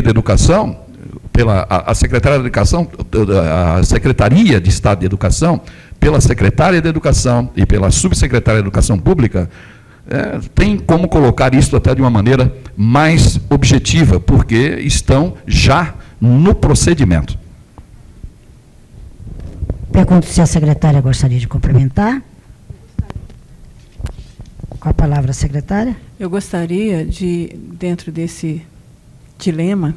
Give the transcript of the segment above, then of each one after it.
da Educação, a Secretaria da Educação, a Secretaria de Estado de Educação, pela Secretária de Educação e pela Subsecretária de Educação Pública, tem como colocar isso até de uma maneira mais objetiva, porque estão já no procedimento. Pergunto se a secretária gostaria de complementar. Com a palavra, secretária. Eu gostaria de, dentro desse dilema,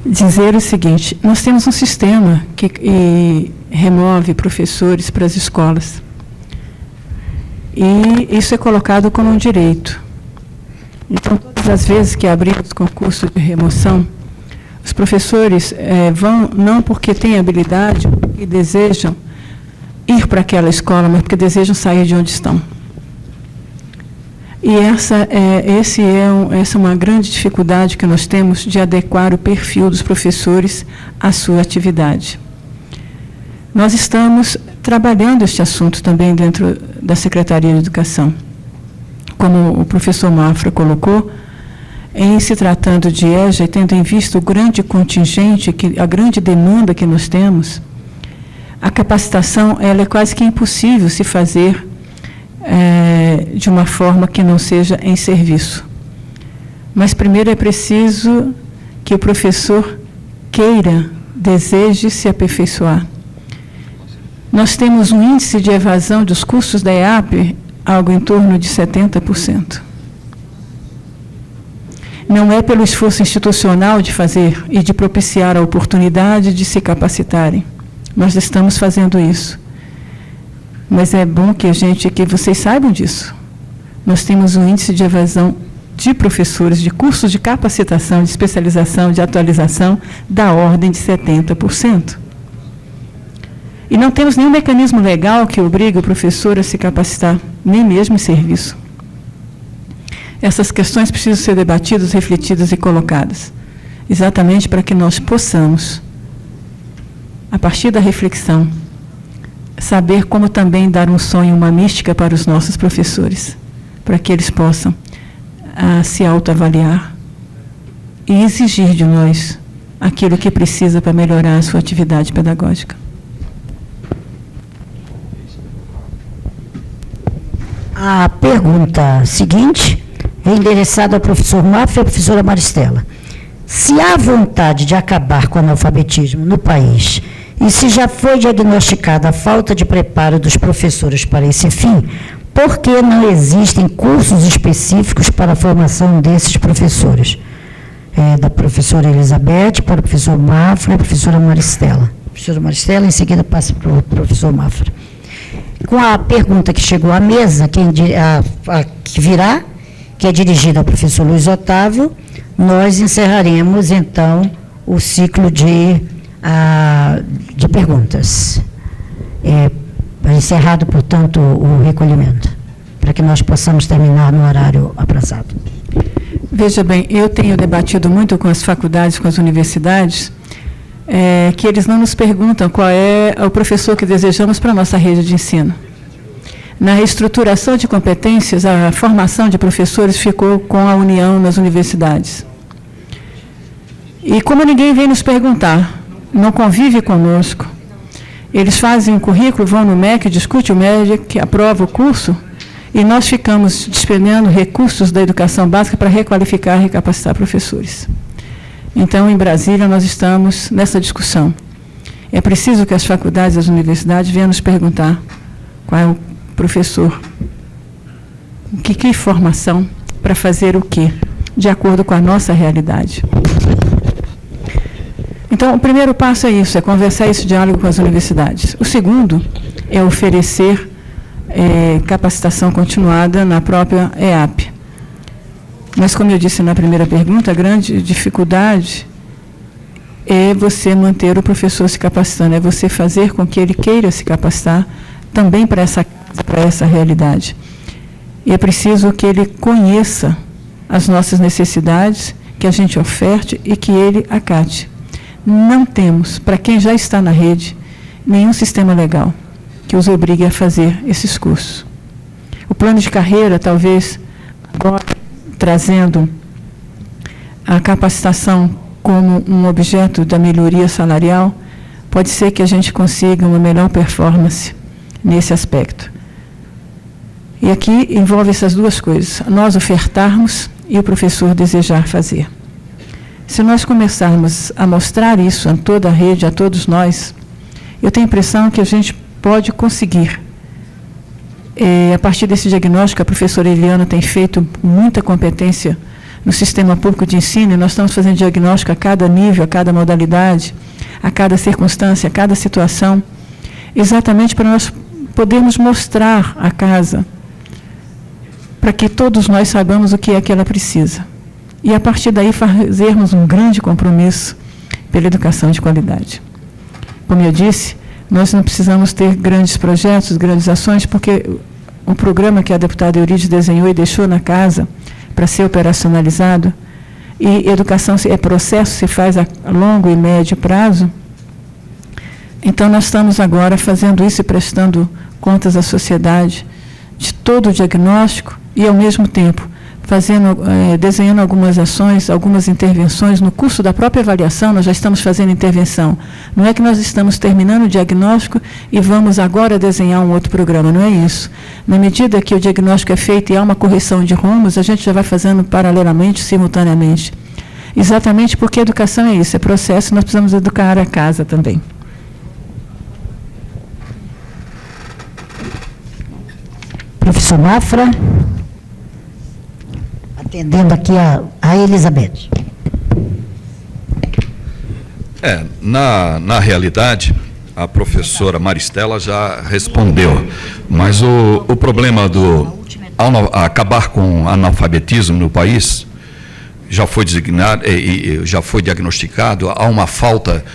dizer o seguinte: nós temos um sistema que remove professores para as escolas. E isso é colocado como um direito. Então, todas as vezes que abrimos concurso de remoção, os professores vão não porque têm habilidade e desejam ir para aquela escola, mas porque desejam sair de onde estão. E essa é uma grande dificuldade que nós temos de adequar o perfil dos professores à sua atividade. Nós estamos trabalhando este assunto também dentro da Secretaria de Educação. Como o professor Mafra colocou, em se tratando de EJA, e tendo em vista o grande contingente, a grande demanda que nós temos, a capacitação ela é quase que impossível se fazer de uma forma que não seja em serviço. Mas primeiro é preciso que o professor queira, deseje se aperfeiçoar. Nós temos um índice de evasão dos cursos da EAP, algo em torno de 70%. Não é pelo esforço institucional de fazer e de propiciar a oportunidade de se capacitarem. Nós estamos fazendo isso. Mas é bom que vocês saibam disso. Nós temos um índice de evasão de professores, de cursos de capacitação, de especialização, de atualização, da ordem de 70%. E não temos nenhum mecanismo legal que obrigue o professor a se capacitar, nem mesmo em serviço. Essas questões precisam ser debatidas, refletidas e colocadas, exatamente para que nós possamos, a partir da reflexão, saber como também dar um sonho, uma mística para os nossos professores, para que eles possam se autoavaliar e exigir de nós aquilo que precisa para melhorar a sua atividade pedagógica. A pergunta seguinte é endereçada ao professor Mafra e à professora Maristela. Se há vontade de acabar com o analfabetismo no país e se já foi diagnosticada a falta de preparo dos professores para esse fim, por que não existem cursos específicos para a formação desses professores? Da professora Elizabeth para o professor Mafra e a professora Maristela. A professora Maristela, em seguida, passa para o professor Mafra. Com a pergunta que chegou à mesa, que virá, que é dirigida ao professor Luiz Otávio, nós encerraremos, então, o ciclo de perguntas. Encerrado, portanto, o recolhimento, para que nós possamos terminar no horário aprazado. Veja bem, eu tenho debatido muito com as faculdades, com as universidades, que eles não nos perguntam qual é o professor que desejamos para a nossa rede de ensino. Na reestruturação de competências, a formação de professores ficou com a União nas universidades. E como ninguém vem nos perguntar, não convive conosco, eles fazem o currículo, vão no MEC, discutem o MEC, aprova o curso, e nós ficamos despendendo recursos da educação básica para requalificar e recapacitar professores. Então, em Brasília, nós estamos nessa discussão. É preciso que as faculdades e as universidades venham nos perguntar qual é o professor, que formação para fazer o quê, de acordo com a nossa realidade. Então, o primeiro passo é isso, é conversar esse diálogo com as universidades. O segundo é oferecer capacitação continuada na própria EAP. Mas, como eu disse na primeira pergunta, a grande dificuldade é você manter o professor se capacitando, é você fazer com que ele queira se capacitar também para essa realidade. E é preciso que ele conheça as nossas necessidades, que a gente oferte e que ele acate. Não temos, para quem já está na rede, nenhum sistema legal que os obrigue a fazer esses cursos. O plano de carreira, talvez, agora, trazendo a capacitação como um objeto da melhoria salarial, pode ser que a gente consiga uma melhor performance nesse aspecto. E aqui envolve essas duas coisas, nós ofertarmos e o professor desejar fazer. Se nós começarmos a mostrar isso a toda a rede, a todos nós, eu tenho a impressão que a gente pode conseguir. A partir desse diagnóstico, a professora Eliana tem feito muita competência no sistema público de ensino, e nós estamos fazendo diagnóstico a cada nível, a cada modalidade, a cada circunstância, a cada situação, exatamente para nós podermos mostrar a casa, para que todos nós saibamos o que é que ela precisa. E, a partir daí, fazermos um grande compromisso pela educação de qualidade. Como eu disse, nós não precisamos ter grandes projetos, grandes ações, porque o programa que a deputada Eurídice desenhou e deixou na casa para ser operacionalizado, e educação é processo, se faz a longo e médio prazo. Então, nós estamos agora fazendo isso e prestando contas à sociedade de todo o diagnóstico e, ao mesmo tempo, desenhando algumas ações, algumas intervenções. No curso da própria avaliação, nós já estamos fazendo intervenção. Não é que nós estamos terminando o diagnóstico e vamos agora desenhar um outro programa, não é isso. Na medida que o diagnóstico é feito e há uma correção de rumos, a gente já vai fazendo paralelamente, simultaneamente. Exatamente porque a educação é isso, é processo, nós precisamos educar a casa também. Professor Mafra. Atendendo aqui a Elizabeth. Na realidade, a professora Maristela já respondeu, mas o problema acabar com o analfabetismo no país já foi designado e já foi diagnosticado. Há uma falta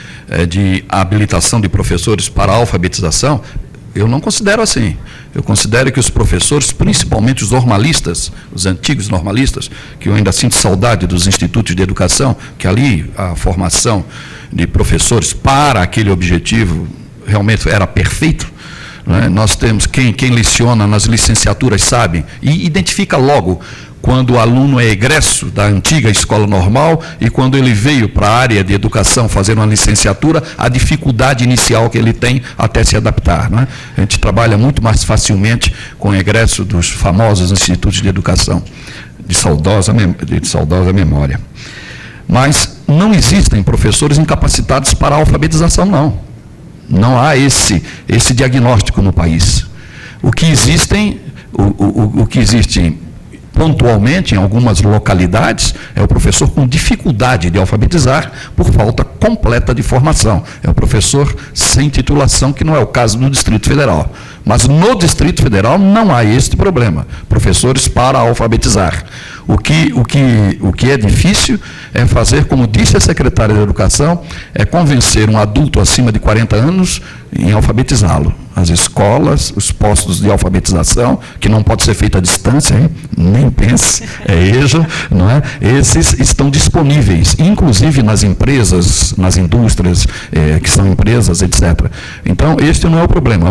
de habilitação de professores para a alfabetização. Eu não considero assim. Eu considero que os professores, principalmente os normalistas, os antigos normalistas, que eu ainda sinto saudade dos institutos de educação, que ali a formação de professores para aquele objetivo realmente era perfeito. Né? Nós temos, quem leciona nas licenciaturas sabe, e identifica logo quando o aluno é egresso da antiga escola normal e quando ele veio para a área de educação fazer uma licenciatura, a dificuldade inicial que ele tem até se adaptar. Né? A gente trabalha muito mais facilmente com o egresso dos famosos institutos de educação, de saudosa memória. Mas não existem professores incapacitados para a alfabetização, não. Não há esse diagnóstico no país. O que existe pontualmente em algumas localidades é o professor com dificuldade de alfabetizar por falta completa de formação. É o professor sem titulação, que não é o caso do Distrito Federal. Mas no Distrito Federal não há este problema. Professores para alfabetizar. O que é difícil é fazer, como disse a secretária de Educação, é convencer um adulto acima de 40 anos em alfabetizá-lo. As escolas, os postos de alfabetização, que não pode ser feito à distância, hein? Nem pense, é EJA, não é? Esses estão disponíveis, inclusive nas empresas, nas indústrias, que são empresas, etc. Então, este não é o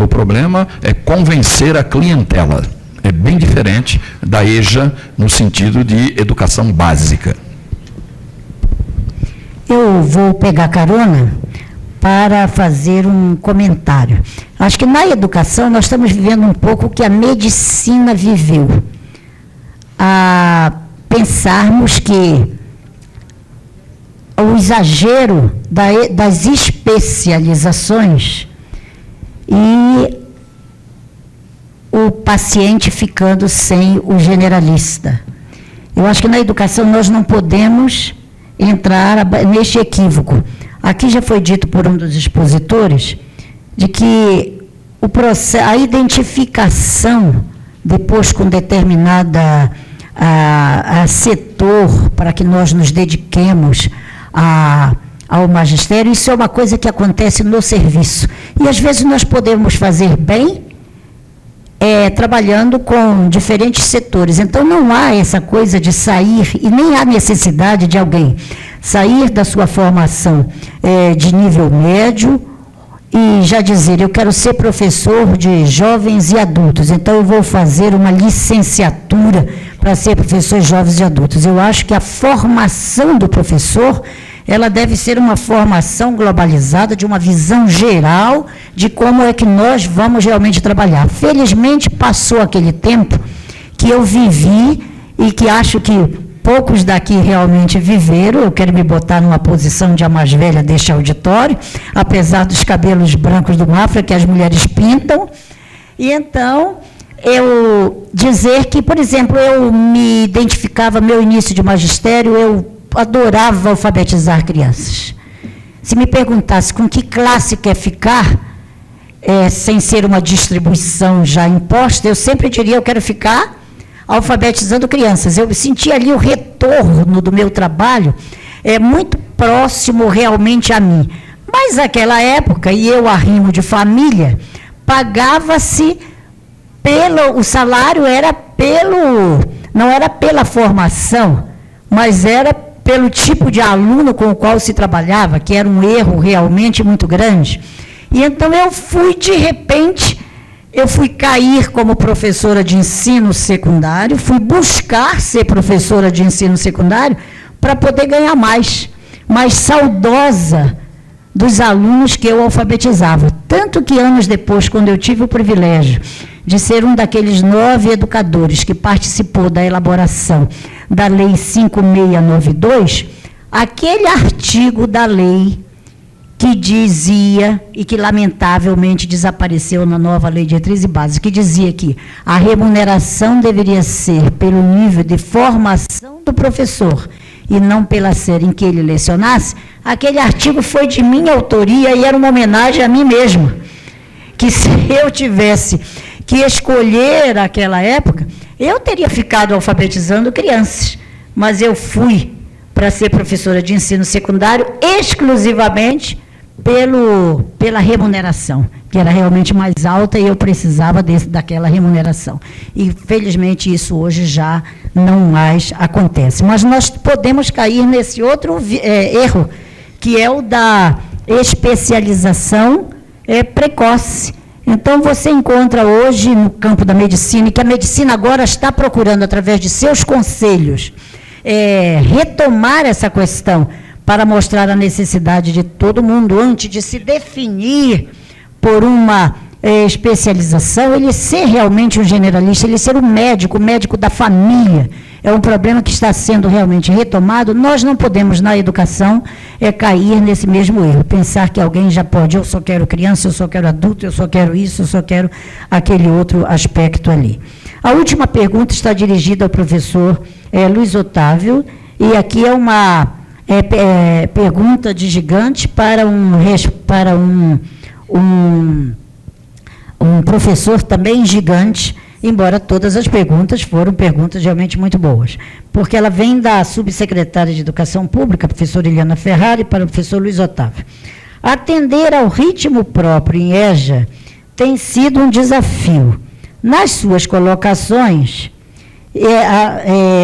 problema é convencer a clientela. É bem diferente da EJA no sentido de educação básica. Eu vou pegar carona para fazer um comentário. Acho que na educação nós estamos vivendo um pouco o que a medicina viveu. A pensarmos que o exagero das especializações e o paciente ficando sem o generalista. Eu acho que na educação nós não podemos entrar neste equívoco. Aqui já foi dito por um dos expositores de que a identificação, depois com determinada setor, para que nós nos dediquemos ao magistério, isso é uma coisa que acontece no serviço. E às vezes nós podemos fazer bem, trabalhando com diferentes setores. Então, não há essa coisa de sair, e nem há necessidade de alguém sair da sua formação de nível médio e já dizer, eu quero ser professor de jovens e adultos, então eu vou fazer uma licenciatura para ser professor de jovens e adultos. Eu acho que a formação do professor, ela deve ser uma formação globalizada, de uma visão geral de como é que nós vamos realmente trabalhar. Felizmente, passou aquele tempo que eu vivi e que acho que poucos daqui realmente viveram. Eu quero me botar numa posição de a mais velha deste auditório, apesar dos cabelos brancos do Mafra, que as mulheres pintam. E então, eu dizer que, por exemplo, eu me identificava, meu início de magistério, eu adorava alfabetizar crianças. Se me perguntasse com que classe quer ficar, sem ser uma distribuição já imposta, eu sempre diria, eu quero ficar alfabetizando crianças. Eu senti ali o retorno do meu trabalho, muito próximo realmente a mim. Mas naquela época, e eu arrimo de família, pagava-se o salário não era pela formação, mas era pelo tipo de aluno com o qual se trabalhava, que era um erro realmente muito grande. E então eu fui, de repente, cair como professora de ensino secundário, fui buscar ser professora de ensino secundário para poder ganhar mais saudosa dos alunos que eu alfabetizava. Tanto que anos depois, quando eu tive o privilégio de ser um daqueles 9 educadores que participou da elaboração da Lei 5692, aquele artigo da lei que dizia, e que lamentavelmente desapareceu na nova Lei de Diretriz e Bases, que dizia que a remuneração deveria ser pelo nível de formação do professor e não pela série em que ele lecionasse, aquele artigo foi de minha autoria e era uma homenagem a mim mesma, que se eu tivesse que escolher aquela época, eu teria ficado alfabetizando crianças, mas eu fui para ser professora de ensino secundário exclusivamente pela remuneração, que era realmente mais alta e eu precisava daquela remuneração. E, felizmente, isso hoje já não mais acontece. Mas nós podemos cair nesse outro erro, que é o da especialização precoce. Então, você encontra hoje no campo da medicina, e que a medicina agora está procurando, através de seus conselhos, retomar essa questão para mostrar a necessidade de todo mundo, antes de se definir por uma especialização, ele ser realmente um generalista, ele ser o médico da família. É um problema que está sendo realmente retomado. Nós não podemos, na educação, cair nesse mesmo erro, pensar que alguém já pode, eu só quero criança, eu só quero adulto, eu só quero isso, eu só quero aquele outro aspecto ali. A última pergunta está dirigida ao professor Luiz Otávio, e aqui é uma pergunta de gigante para um professor também gigante, embora todas as perguntas foram perguntas realmente muito boas, porque ela vem da subsecretária de Educação Pública, professora Eliana Ferrari, para o professor Luiz Otávio. Atender ao ritmo próprio em EJA tem sido um desafio. Nas suas colocações,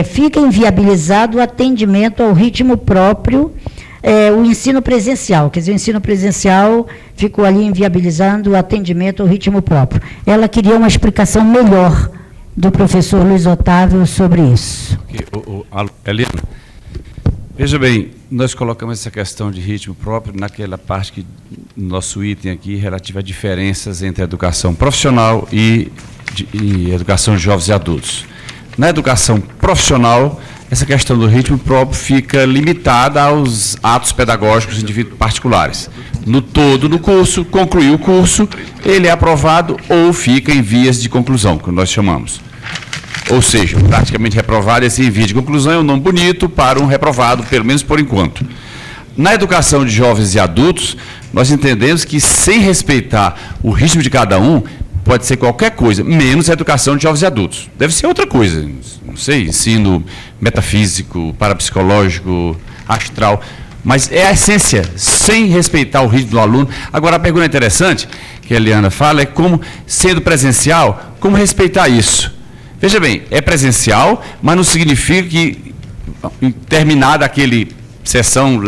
fica inviabilizado o atendimento ao ritmo próprio, o ensino presencial, quer dizer, o ensino presencial ficou ali inviabilizando o atendimento ao ritmo próprio. Ela queria uma explicação melhor do professor Luiz Otávio sobre isso. Helena, veja bem, nós colocamos essa questão de ritmo próprio naquela parte que nosso item aqui relativa a diferenças entre a educação profissional e educação de jovens e adultos. Na educação profissional, essa questão do ritmo próprio fica limitada aos atos pedagógicos indivíduos particulares. No todo do curso, concluiu o curso, ele é aprovado ou fica em vias de conclusão, que nós chamamos. Ou seja, praticamente reprovado, esse em via de conclusão é um nome bonito para um reprovado, pelo menos por enquanto. Na educação de jovens e adultos, nós entendemos que, sem respeitar o ritmo de cada um, pode ser qualquer coisa, menos a educação de jovens e adultos. Deve ser outra coisa, não sei, ensino metafísico, parapsicológico, astral, mas é a essência, sem respeitar o ritmo do aluno. Agora, a pergunta interessante que a Eliana fala é como, sendo presencial, como respeitar isso? Veja bem, é presencial, mas não significa que, terminada aquele sessão,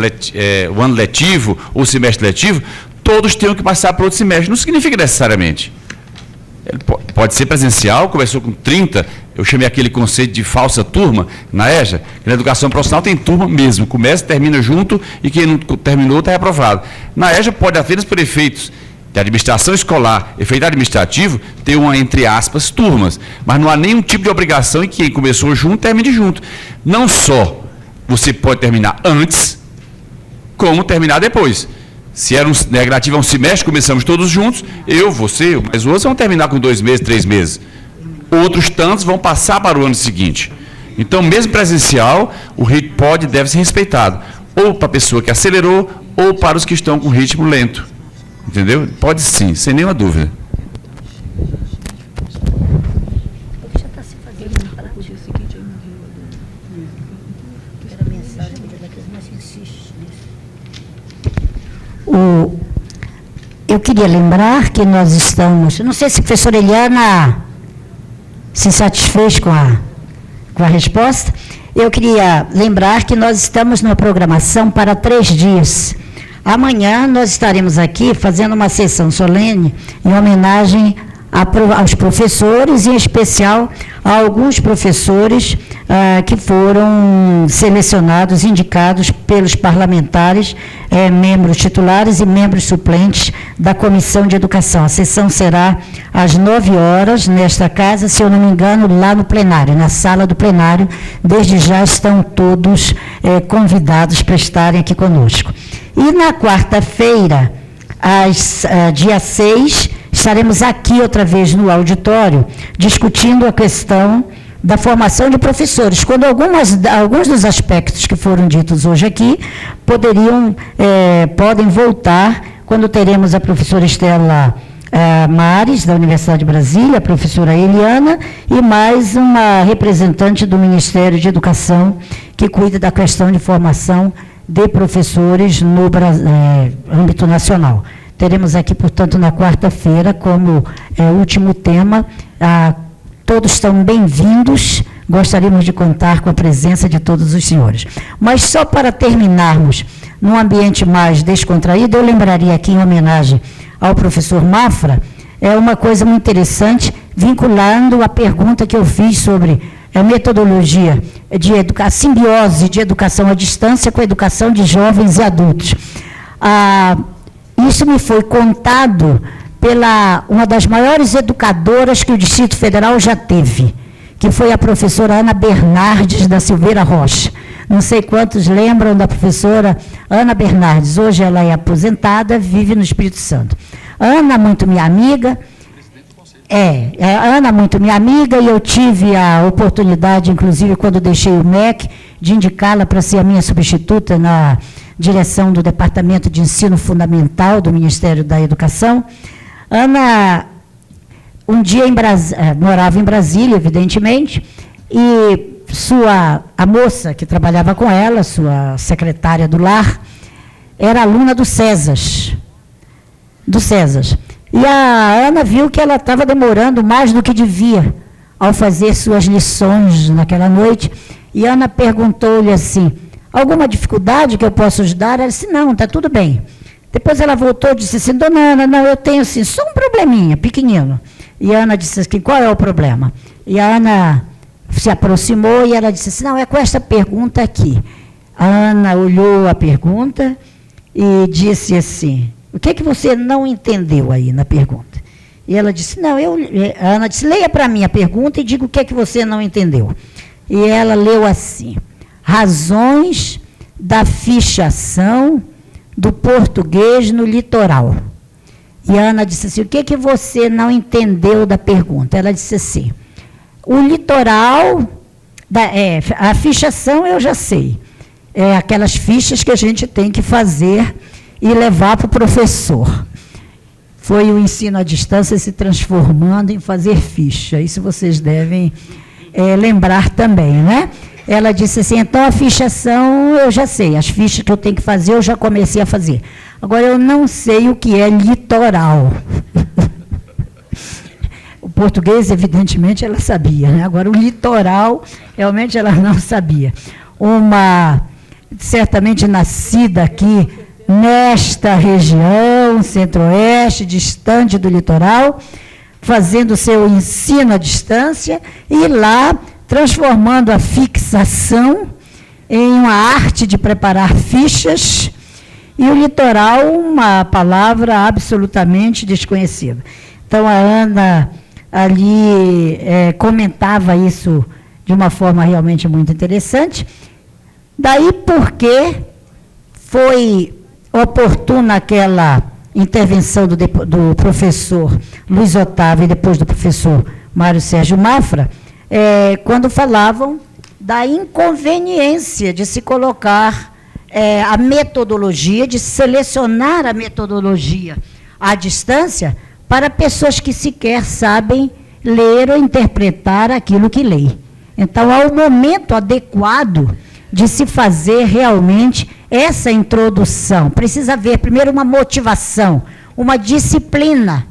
o ano letivo ou semestre letivo, todos tenham que passar para outro semestre. Não significa necessariamente. Pode ser presencial, começou com 30, eu chamei aquele conceito de falsa turma, na EJA, que na educação profissional tem turma mesmo, começa e termina junto, e quem não terminou está reprovado. Na EJA pode apenas por efeitos de administração escolar, efeito administrativo, ter uma, entre aspas, turmas, mas não há nenhum tipo de obrigação em que quem começou junto, termine junto. Não só você pode terminar antes, como terminar depois. Se era relativo a um semestre, começamos todos juntos, eu, você, mas outros vão terminar com 2 meses, 3 meses. Outros tantos vão passar para o ano seguinte. Então, mesmo presencial, o ritmo pode e deve ser respeitado. Ou para a pessoa que acelerou, ou para os que estão com ritmo lento. Entendeu? Pode sim, sem nenhuma dúvida. Eu queria lembrar que nós estamos... Não sei se a professora Eliana se satisfez com a resposta. Eu queria lembrar que nós estamos numa programação para 3 dias. Amanhã nós estaremos aqui fazendo uma sessão solene em homenagem aos professores, e em especial a alguns professores que foram selecionados, indicados pelos parlamentares, membros titulares e membros suplentes da Comissão de Educação. A sessão será às 9 horas, nesta casa, se eu não me engano, lá no plenário, na sala do plenário. Desde já estão todos convidados para estarem aqui conosco. E na quarta-feira, dia 6, estaremos aqui outra vez no auditório, discutindo a questão da formação de professores, quando alguns dos aspectos que foram ditos hoje aqui podem voltar, quando teremos a professora Estela Mares, da Universidade de Brasília, a professora Eliana, e mais uma representante do Ministério de Educação, que cuida da questão de formação de professores no âmbito nacional. Teremos aqui, portanto, na quarta-feira, como último tema, todos estão bem-vindos, gostaríamos de contar com a presença de todos os senhores. Mas só para terminarmos, num ambiente mais descontraído, eu lembraria aqui, em homenagem ao professor Mafra, uma coisa muito interessante, vinculando a pergunta que eu fiz sobre a metodologia de simbiose de educação à distância com a educação de jovens e adultos. Isso me foi contado pela uma das maiores educadoras que o Distrito Federal já teve, que foi a professora Ana Bernardes da Silveira Rocha. Não sei quantos lembram da professora Ana Bernardes. Hoje ela é aposentada, vive no Espírito Santo. Ana, muito minha amiga. Ana, muito minha amiga, e eu tive a oportunidade, inclusive, quando deixei o MEC, de indicá-la para ser a minha substituta na direção do Departamento de Ensino Fundamental do Ministério da Educação. Ana, um dia morava em Brasília, evidentemente, e a moça que trabalhava com ela, sua secretária do lar, era aluna do César. E a Ana viu que ela estava demorando mais do que devia ao fazer suas lições naquela noite, e a Ana perguntou-lhe assim: alguma dificuldade que eu possa ajudar? Ela disse: não, está tudo bem. Depois ela voltou e disse assim: dona Ana, não, eu tenho assim, só um probleminha, pequenino. E a Ana disse assim: qual é o problema? E a Ana se aproximou e ela disse assim: não, é com esta pergunta aqui. A Ana olhou a pergunta e disse assim: o que é que você não entendeu aí na pergunta? E ela disse: não, a Ana disse: leia para mim a pergunta e diga o que é que você não entendeu. E ela leu assim: razões da fichação do português no litoral. E a Ana disse assim: o que é que você não entendeu da pergunta? Ela disse assim: o litoral, a fichação eu já sei, aquelas fichas que a gente tem que fazer e levar para o professor. Foi o ensino à distância se transformando em fazer ficha, isso vocês devem lembrar também, né? Ela disse assim: então a fichação eu já sei, as fichas que eu tenho que fazer eu já comecei a fazer. Agora eu não sei o que é litoral. O português, evidentemente, ela sabia, né? Agora o litoral, realmente ela não sabia. Uma, certamente nascida aqui nesta região, centro-oeste, distante do litoral, fazendo seu ensino à distância e lá transformando a fixação em uma arte de preparar fichas e o litoral uma palavra absolutamente desconhecida. Então, a Ana ali comentava isso de uma forma realmente muito interessante. Daí porque foi oportuna aquela intervenção do professor Luiz Otávio e depois do professor Mário Sérgio Mafra, quando falavam da inconveniência de se colocar a metodologia, de selecionar a metodologia à distância para pessoas que sequer sabem ler ou interpretar aquilo que leem. Então, há um momento adequado de se fazer realmente essa introdução. Precisa haver, primeiro, uma motivação, uma disciplina.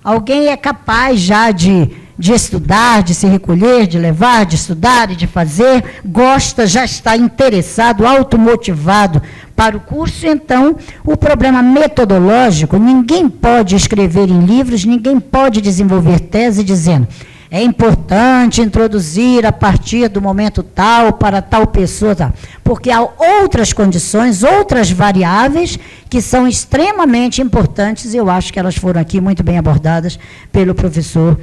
Alguém é capaz já de estudar, de se recolher, de levar, de estudar e de fazer, gosta, já está interessado, automotivado para o curso. Então, o problema metodológico, ninguém pode escrever em livros, ninguém pode desenvolver tese dizendo é importante introduzir a partir do momento tal, para tal pessoa, tal. Porque há outras condições, outras variáveis que são extremamente importantes, e eu acho que elas foram aqui muito bem abordadas pelo professor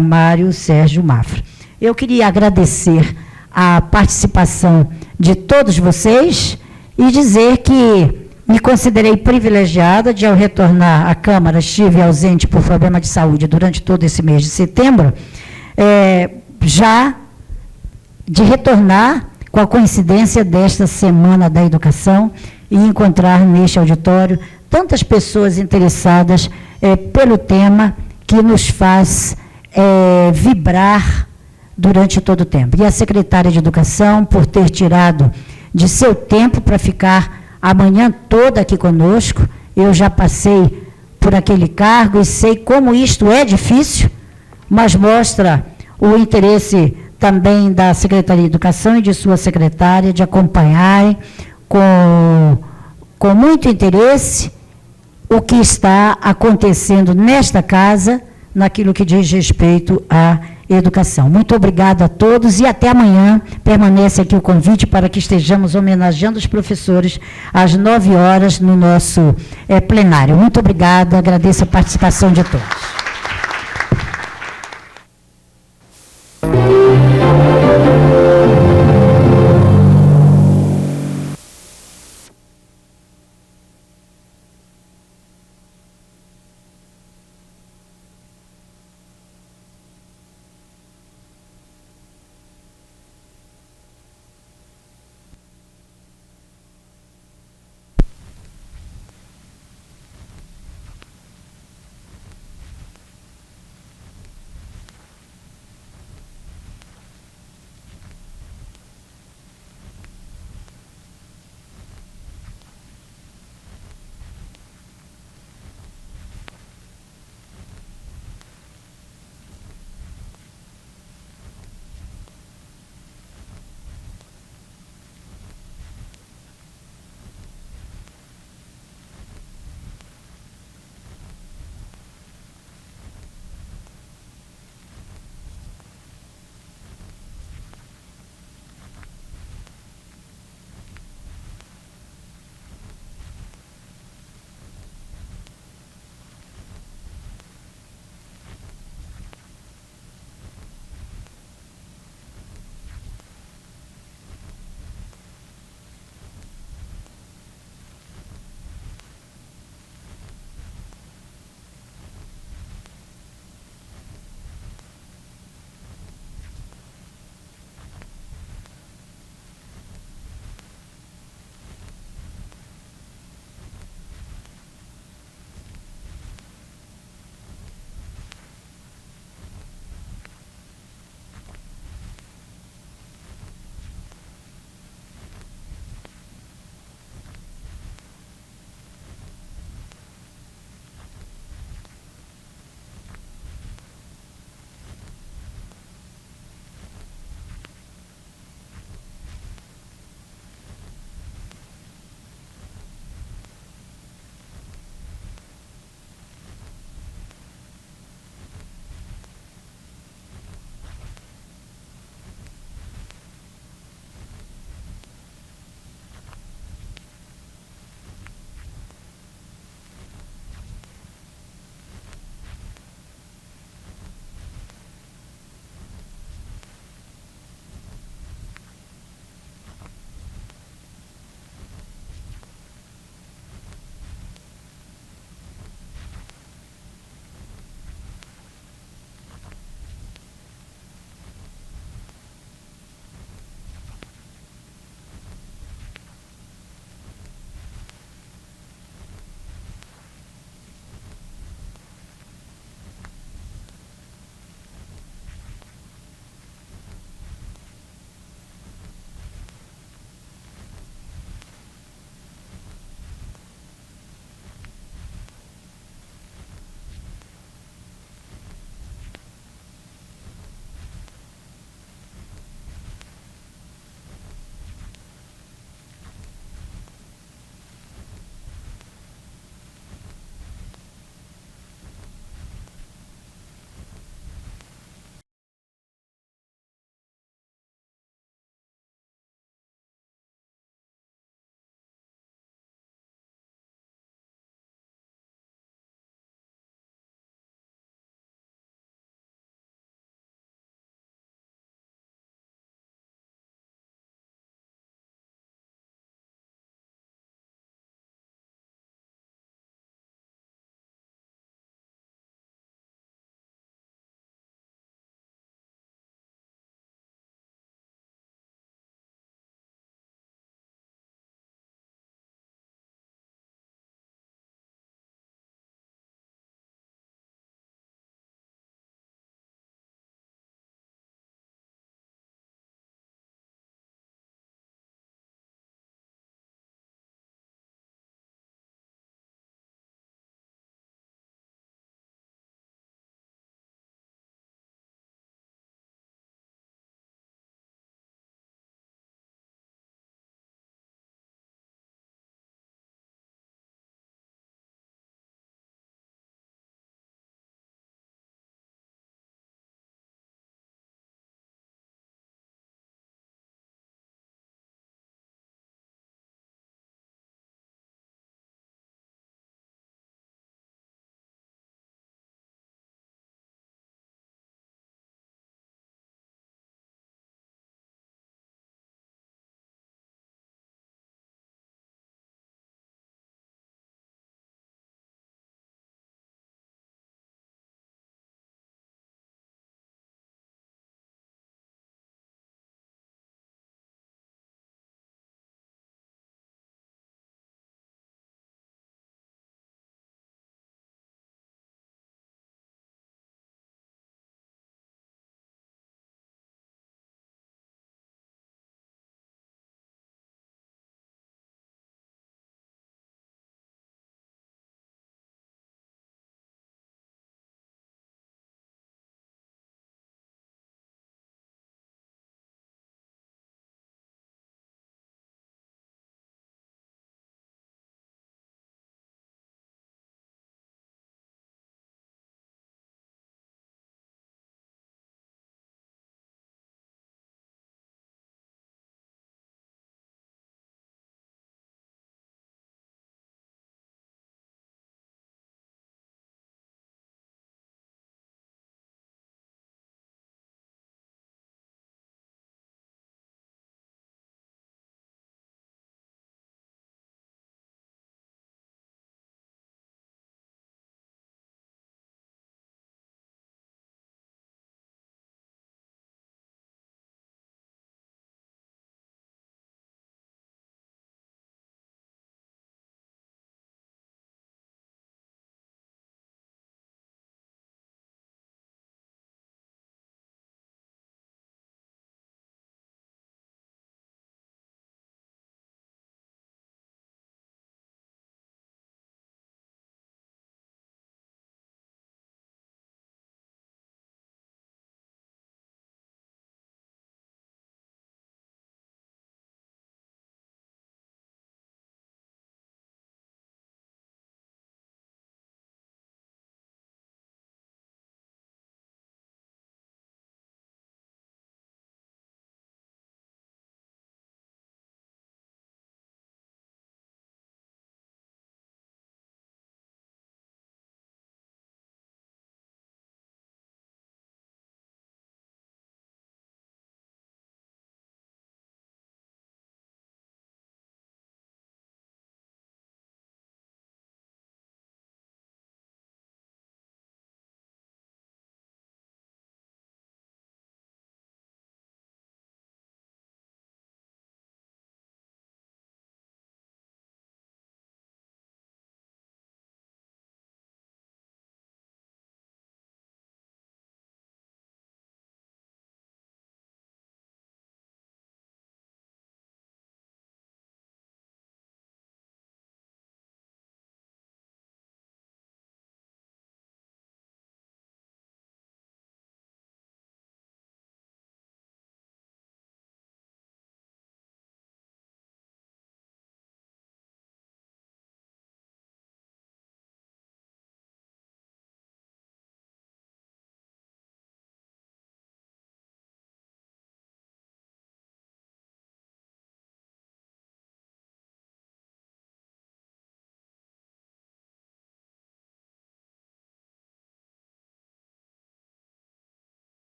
Mário Sérgio Mafra. Eu queria agradecer a participação de todos vocês e dizer que me considerei privilegiada de, ao retornar à Câmara, estive ausente por problema de saúde durante todo esse mês de setembro, já de retornar com a coincidência desta Semana da Educação e encontrar neste auditório tantas pessoas interessadas pelo tema que nos faz vibrar durante todo o tempo. E a secretária de Educação, por ter tirado de seu tempo para ficar a manhã toda aqui conosco. Eu já passei por aquele cargo e sei como isto é difícil, mas mostra o interesse também da Secretaria de Educação e de sua secretária de acompanharem com muito interesse o que está acontecendo nesta casa, naquilo que diz respeito à educação. Muito obrigada a todos e até amanhã. Permanece aqui o convite para que estejamos homenageando os professores às 9 horas no nosso plenário. Muito obrigada, agradeço a participação de todos.